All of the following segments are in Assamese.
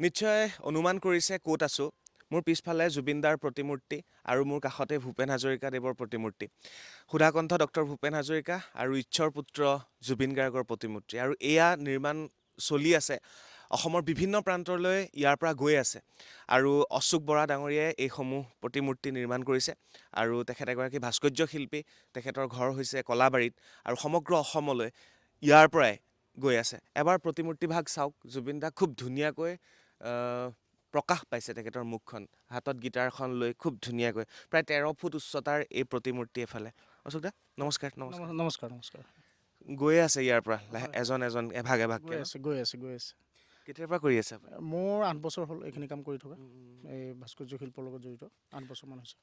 নিশ্চয় অনুমান কৰিছে ক'ত আছোঁ। মোৰ পিছফালে জুবিনদাৰ প্ৰতিমূৰ্তি আৰু মোৰ কাষতে ভূপেন হাজৰিকাদেৱৰ প্ৰতিমূৰ্তি। সুধাকণ্ঠ ডক্টৰ ভূপেন হাজৰিকা আৰু ঈশ্বৰ পুত্ৰ জুবিন গাৰ্গৰ প্ৰতিমূৰ্তি। আৰু এয়া নিৰ্মাণ চলি আছে। অসমৰ বিভিন্ন প্ৰান্তলৈ ইয়াৰ পৰা গৈ আছে। আৰু অশোক বৰা ডাঙৰীয়াই এইসমূহ প্ৰতিমূৰ্তি নিৰ্মাণ কৰিছে। আৰু তেখেত এগৰাকী ভাস্কৰ্য শিল্পী। তেখেতৰ ঘৰ হৈছে কলাবাৰীত আৰু সমগ্ৰ অসমলৈ ইয়াৰ পৰাই গৈ আছে। এবাৰ প্ৰতিমূৰ্তিভাগ চাওক, জুবিন দাক খুব ধুনীয়াকৈ প্ৰকাশ পাইছে তেখেতৰ মুখখন। হাতত গিটাৰখন লৈ খুব ধুনীয়াকৈ প্ৰায় 13 ফুট উচ্চতাৰ এই প্ৰতিমূৰ্তি এফালে। অশোক দা নমস্কাৰ। নমস্কাৰ। নমস্কাৰ। গৈ আছে ইয়াৰ পৰা হয় এজন এজন এভাগ এভাগকৈ ন? গৈ আছে। কেতিয়াৰ পৰা কৰি আছে আপুনি? মোৰ 8 বছৰ হ'ল এইখিনি কাম কৰি থকা। এই ভাস্কৰ্য শিল্পৰ লগত জড়িত 8 বছৰমান হৈছে।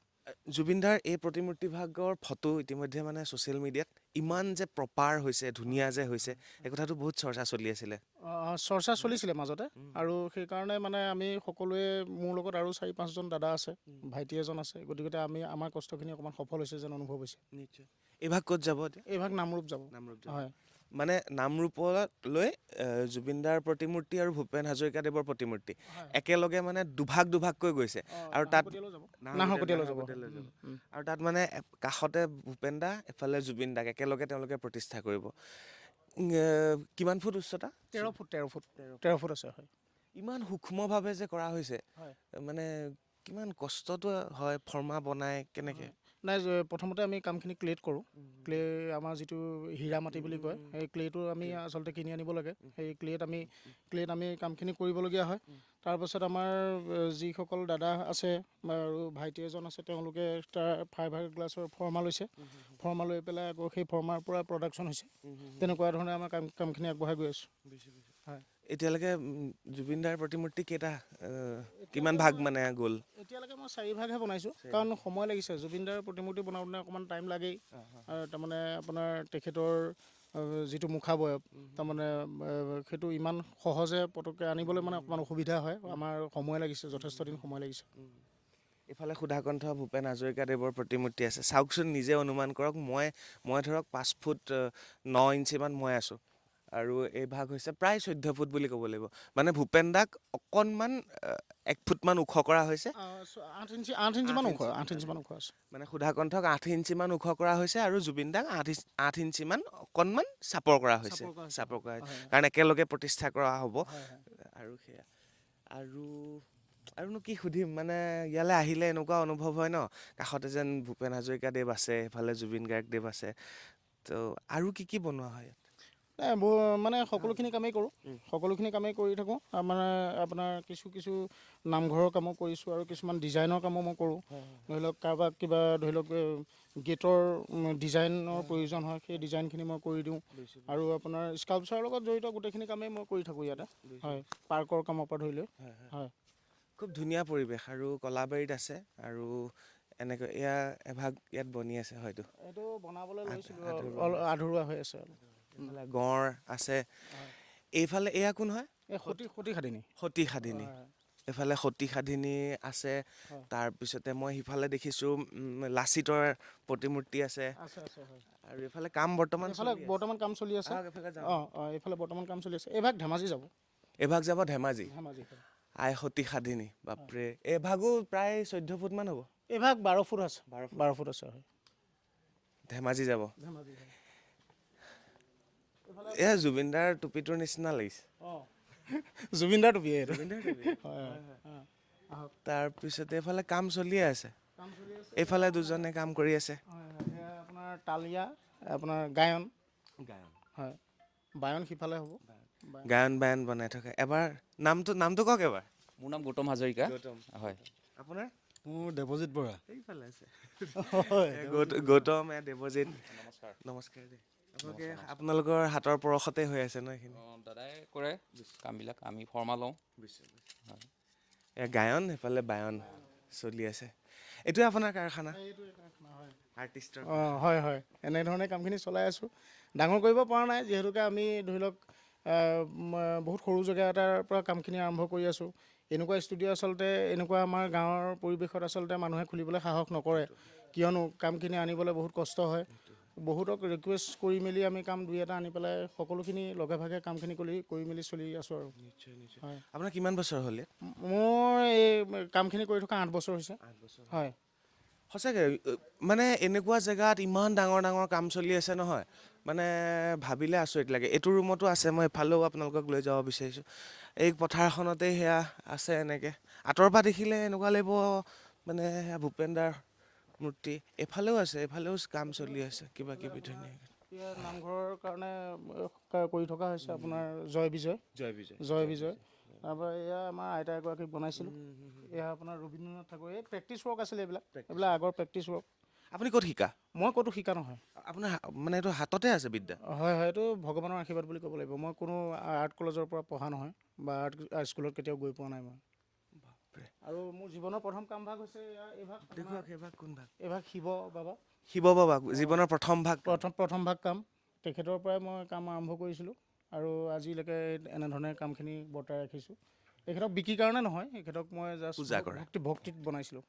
জুবিনদাৰ এই প্ৰতিমূৰ্তিভাগৰ ফটো ইতিমধ্যে মানে ছ'চিয়েল মিডিয়াত ইমান যে প্ৰপাৰ হৈছে, ধুনীয়া যে হৈছে, এই কথাটো বহুত চৰ্চা চলি আছিলে। চৰ্চা চলিছিলে মাজতে, আৰু সেইকাৰণে মানে আমি সকলোৱে, মোৰ লগত আৰু 4-5জন দাদা আছে, ভাইটি এজন আছে, গতিকে আমাৰ কষ্টখিনি অকণমান সফল হৈছে যেন অনুভৱ হৈছে। নিশ্চয়। এইভাগ ক'ত যাব এতিয়া? এইভাগ নামৰূপ যাব। হয়। মানে নামৰূপলৈ জুবিনদাৰ প্ৰতিমূৰ্তি আৰু ভূপেন হাজৰিকাদেৱৰ প্ৰতিমূৰ্তি একেলগে মানে দুভাগকৈ গৈছে। আৰু তাত নাহৰকটীয়ালৈ যাব। আৰু তাত মানে কাষতে ভূপেন দা, এফালে জুবিন দাক একেলগে তেওঁলোকে প্ৰতিষ্ঠা কৰিব। কিমান ফুট উচ্চতা? 13 ফুট আছে। হয়। ইমান সূক্ষ্মভাৱে যে কৰা হৈছে, হয়। মানে কিমান কষ্টটো হয় ফৰ্মা বনাই কেনেকৈ? নাই, প্ৰথমতে আমি কামখিনি ক্লেত কৰোঁ। ক্লে আমাৰ যিটো হীৰা মাটি বুলি কয়, সেই ক্লেটো আমি আচলতে কিনি আনিব লাগে। সেই ক্লেত আমি কামখিনি কৰিবলগীয়া হয়। তাৰপাছত আমাৰ যিসকল দাদা আছে আৰু ভাইটি এজন আছে, তেওঁলোকে তাৰ ফাইবাৰ গ্লাছৰ ফৰ্মা লৈছে। ফৰ্মা লৈ পেলাই আকৌ সেই ফৰ্মাৰ পৰা প্ৰডাকশ্যন হৈছে। তেনেকুৱা ধৰণে আমাৰ কামখিনি আগবঢ়াই গৈ আছোঁ। হয়। এতিয়ালৈকে জুবিনদাৰ প্ৰতিমূৰ্তি কেইটা, কিমান ভাগ মানে গ'ল? এতিয়ালৈকে মই 4 ভাগহে বনাইছোঁ, কাৰণ সময় লাগিছে। জুবিনদাৰ প্ৰতিমূৰ্তি বনাওঁতে অকণমান টাইম লাগেই। আৰু তাৰমানে আপোনাৰ তেখেতৰ যিটো মুখাবয়ব, তাৰমানে সেইটো ইমান সহজে পটককৈ আনিবলৈ মানে অকণমান অসুবিধা হয়। আমাৰ সময় লাগিছে, যথেষ্ট দিন সময় লাগিছে। এইফালে সুধাকণ্ঠ ভূপেন হাজৰিকাদেৱৰ প্ৰতিমূৰ্তি আছে। চাওকচোন, নিজে অনুমান কৰক। মই ধৰক 5 ফুট 9 ইঞ্চিমান মই আছোঁ, আৰু এই ভাগ হৈছে প্ৰায় 14 ফুট বুলি ক'ব লাগিব। মানে ভূপেন দাক অকণমান 1 ফুটমান ওখ কৰা হৈছে। 8 ইঞ্চিমান ওখ আছে। মানে সুধাকণ্ঠক 8 ইঞ্চিমান ওখ কৰা হৈছে, আৰু জুবিন দাক 8 ইঞ্চিমান অকণমান চাপৰ কৰা হৈছে। কাৰণ একেলগে প্ৰতিষ্ঠা কৰা হ'ব। আৰু সেয়া আৰুনো কি সুধিম, মানে ইয়ালৈ আহিলে এনেকুৱা অনুভৱ হয় ন, কাষতে যেন ভূপেন হাজৰিকাদেৱ আছে, এইফালে জুবিন গাৰ্গদেৱ আছে। তো আৰু কি বনোৱা হয় ইয়াত? মানে সকলোখিনি কামেই কৰোঁ। সকলোখিনি কামেই কৰি থাকোঁ। মানে আপোনাৰ কিছু নামঘৰৰ কামো কৰিছোঁ, আৰু কিছুমান ডিজাইনৰ কামো মই কৰোঁ। ধৰি লওক কাৰোবাক কিবা ধৰি লওক গেটৰ ডিজাইনৰ প্ৰয়োজন হয়, সেই ডিজাইনখিনি মই কৰি দিওঁ। আৰু আপোনাৰ স্কাল্পচাৰৰ লগত জড়িত গোটেইখিনি কামেই মই কৰি থাকোঁ ইয়াতে। হয়। পাৰ্কৰ কামৰ পৰা ধৰি লৈ। হয়। খুব ধুনীয়া পৰিৱেশ, আৰু কলাবাৰীত আছে, আৰু এনেকৈ এয়া এভাগ ইয়াত বনি আছে হয়তো। এইটো বনাবলৈ লৈছিলোঁ, আধৰুৱা হৈ আছে। এইফালে গঁড় আছে। এইফালে এয়া কোন হয়? এই সতী সাধিনী। এইফালে সতী সাধিনী আছে। তাৰপিছতে মই সিফালে দেখিছোঁ লাচিতৰ প্ৰতিমূৰ্তি আছে। আৰু এইফালে কাম বৰ্তমান কাম চলি আছে। এইফালে বৰ্তমান কাম চলি আছে। এইভাগ ধেমাজি যাব। এইভাগ যাব ধেমাজি। আই সতী সাধিনী, বাপৰে। এইভাগো প্ৰায় 14 ফুটমান হ'ব। এইভাগ 12 ফুট আছে। 12 ফুট আছে। হয়। ধেমাজি যাব। এয়া জুবিনদাৰ টুপিটোৰ নিচিনা লাগিছে। জুবিনদাৰ টুপিয়ে এইটো। তাৰপিছতে এইফালে কাম চলিয়ে আছে। এইফালে দুজনে কাম কৰি আছে। আপোনাৰ তালীয়া, আপোনাৰ গায়ন। হয়। বায়ন সিফালে হ'ব। গায়ন বনাই থকা। এবাৰ নামটো কওক এবাৰ। মোৰ নাম গৌতম হাজৰিকা। হয়। আপোনাৰ? মোৰ দেৱজিৎ বৰা। এইফালে আছে গৌতম, দেৱজিৎ। নমস্কাৰ দেই। আপোনালোকৰ হাতৰ পৰশতে হৈ আছে ন এইখিনি? দাদাই কৰে কামবিলাক, আমি ফৰ্মা লওঁ। এয়া গায়ন, সেইফালে বায়ন চলি আছে। এইটোৱে আপোনাৰ কাৰখানা? আৰ্টিষ্টৰ? হয়। এনেধৰণে কামখিনি চলাই আছোঁ। ডাঙৰ কৰিব পৰা নাই, যিহেতুকে আমি ধৰি লওক বহুত সৰু জেগা এটাৰ পৰা কামখিনি আৰম্ভ কৰি আছোঁ। এনেকুৱা ষ্টুডিঅ' আচলতে এনেকুৱা আমাৰ গাঁৱৰ পৰিৱেশত আচলতে মানুহে খুলিবলৈ সাহস নকৰে, কিয়নো কামখিনি আনিবলৈ বহুত কষ্ট হয়। বহুতক ৰিকুৱেষ্ট কৰি মেলি আমি কাম দুই এটা আনি পেলাই সকলোখিনি লগে ভাগে কামখিনি কৰি মেলি চলি আছোঁ আৰু হয় আপোনাৰ কিমান বছৰ হ'ল ইয়াত? মোৰ এই কামখিনি কৰি থকা 8 বছৰ হৈছে হয় সঁচাকৈ মানে এনেকুৱা জেগাত ইমান ডাঙৰ ডাঙৰ কাম চলি আছে নহয়, মানে ভাবিলে আচৰিত লাগে। এইটো ৰুমতো আছে, মই এফালেও আপোনালোকক লৈ যাব বিচাৰিছোঁ। এই পথাৰখনতে সেয়া আছে এনেকৈ। আঁতৰৰ পৰা দেখিলে এনেকুৱা লাগিব মানে সেয়া ভূপেন দাৰ মূৰ্তি। এফালেও আছে, এফালেও কাম চলি আছে কিবা কিবি ধুনীয়াকৈ। এতিয়া নামঘৰৰ কাৰণে কৰি থকা হৈছে আপোনাৰ জয় বিজয় তাৰপৰা এয়া আমাৰ আইতা এগৰাকীক বনাইছিলোঁ। এয়া আপোনাৰ ৰবীন্দ্ৰনাথ ঠাকুৰ এই প্ৰেক্টিছ ৱৰ্ক আছিলে এইবিলাক আগৰ প্ৰেক্টিছ ৱৰ্ক। আপুনি ক'ত শিকা? মই ক'তো শিকা নহয়। আপোনাৰ মানে এইটো হাততে আছে বিদ্যা? হয় হয়, এইটো ভগৱানৰ আশীৰ্বাদ বুলি ক'ব লাগিব। মই কোনো আৰ্ট কলেজৰ পৰা পঢ়া নহয় বা আৰ্ট স্কুলত কেতিয়াও গৈ পোৱা নাই মই। আৰু মোৰ জীৱনৰ প্ৰথম কামভাগ হৈছে এইভাগ। দেখুৱাওক সেইভাগ কোন ভাগ? এইভাগ শিৱ বাবা। শিৱ বাবা জীৱনৰ প্ৰথম ভাগ? প্ৰথম ভাগ কাম তেখেতৰ পৰাই মই কাম আৰম্ভ কৰিছিলোঁ আৰু আজিলৈকে এনেধৰণে কামখিনি বৰ্তাই ৰাখিছোঁ। তেখেতক বিক্ৰীৰ কাৰণে নহয়, তেখেতক মই জাষ্ট পূজা কৰা। ভক্তিত বনাইছিলোঁ।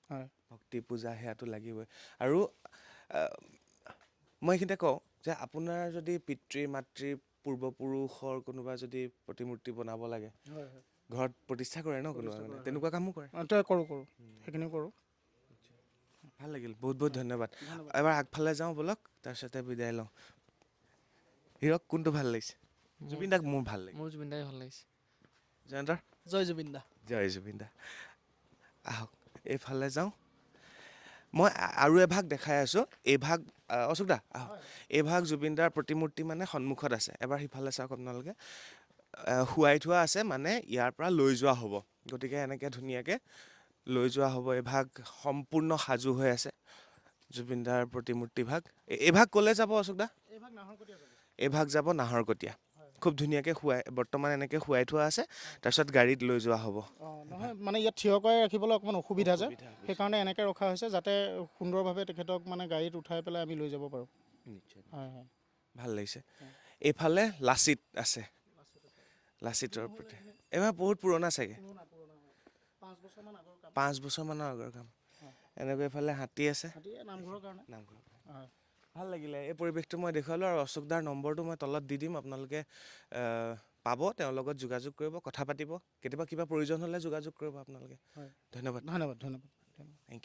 হয় ভক্তি পূজা সেয়াটো লাগিবই। আৰু মই এইখিনিতে কওঁ যে আপোনাৰ যদি পিতৃ মাতৃ পূৰ্বপুৰুষৰ কোনোবা যদি প্ৰতিমূৰ্তি বনাব লাগে, হয় হয় ঘৰত প্ৰতিষ্ঠা কৰে ন কোনোবা, মানে তেনেকুৱা কামো কৰে? কৰোঁ সেইখিনিও কৰোঁ। ভাল লাগিল, বহুত বহুত ধন্যবাদ। এবাৰ আগফালে যাওঁ ব'লক, তাৰপিছতে বিদায় লওঁ। হীৰক কোনটো ভাল লাগিছে? জুবিন দাক মোৰ ভাল লাগিছে। মোৰ জুবিন দাই ভাল লাগিছে। জয়ন্তৰ? জয় জুবিন দা। জয় জুবিন দা। আহক এইফালে যাওঁ। মই আৰু এভাগ দেখাই আছোঁ। এইভাগ অশোক দা আহক। এইভাগ জুবিন দাৰ প্ৰতিমূৰ্তি মানে সন্মুখত আছে। এবাৰ সিফালে চাওক আপোনালোকে। শুৱাই থোৱা আছে, মানে ইয়াৰ পৰা লৈ যোৱা হ'ব। গতিকে এনেকৈ ধুনীয়াকৈ লৈ যোৱা হ'ব। এইভাগ সম্পূৰ্ণ সাজু হৈ আছে জুবিন দাৰ প্ৰতিমূৰ্তিভাগ। এইভাগ ক'লৈ যাব অশোক দা? এইভাগ যাব নাহৰকটীয়া। খুব ধুনীয়াকৈ বৰ্তমান এনেকৈ শুৱাই থোৱা আছে, তাৰপিছত গাড়ীত লৈ যোৱা হ'ব। নহয় মানে ইয়াত থিয় কৰাই ৰাখিবলৈ অকণমান অসুবিধা যে, সেইকাৰণে এনেকৈ ৰখা হৈছে যাতে সুন্দৰভাৱে তেখেতক মানে গাড়ীত উঠাই পেলাই আমি লৈ যাব পাৰোঁ। হয় হয় ভাল লাগিছে। এইফালে লাচিত আছে, লাচিতৰ প্ৰতি। এইবাৰ বহুত পুৰণা চাগে, 5 বছৰমানৰ আগৰ কাম। এনেকৈ এইফালে হাতী আছে। নামঘৰৰ কাৰণে নামঘৰ। হয় ভাল লাগিলে এই পৰিৱেশটো মই দেখুৱালোঁ। আৰু অশোক দাৰ নম্বৰটো মই তলত দি দিম, আপোনালোকে পাব, তেওঁৰ লগত যোগাযোগ কৰিব, কথা পাতিব। কেতিয়াবা কিবা প্ৰয়োজন হ'লে যোগাযোগ কৰিব আপোনালোকে। হয় ধন্যবাদ। ধন্যবাদ। Thank U.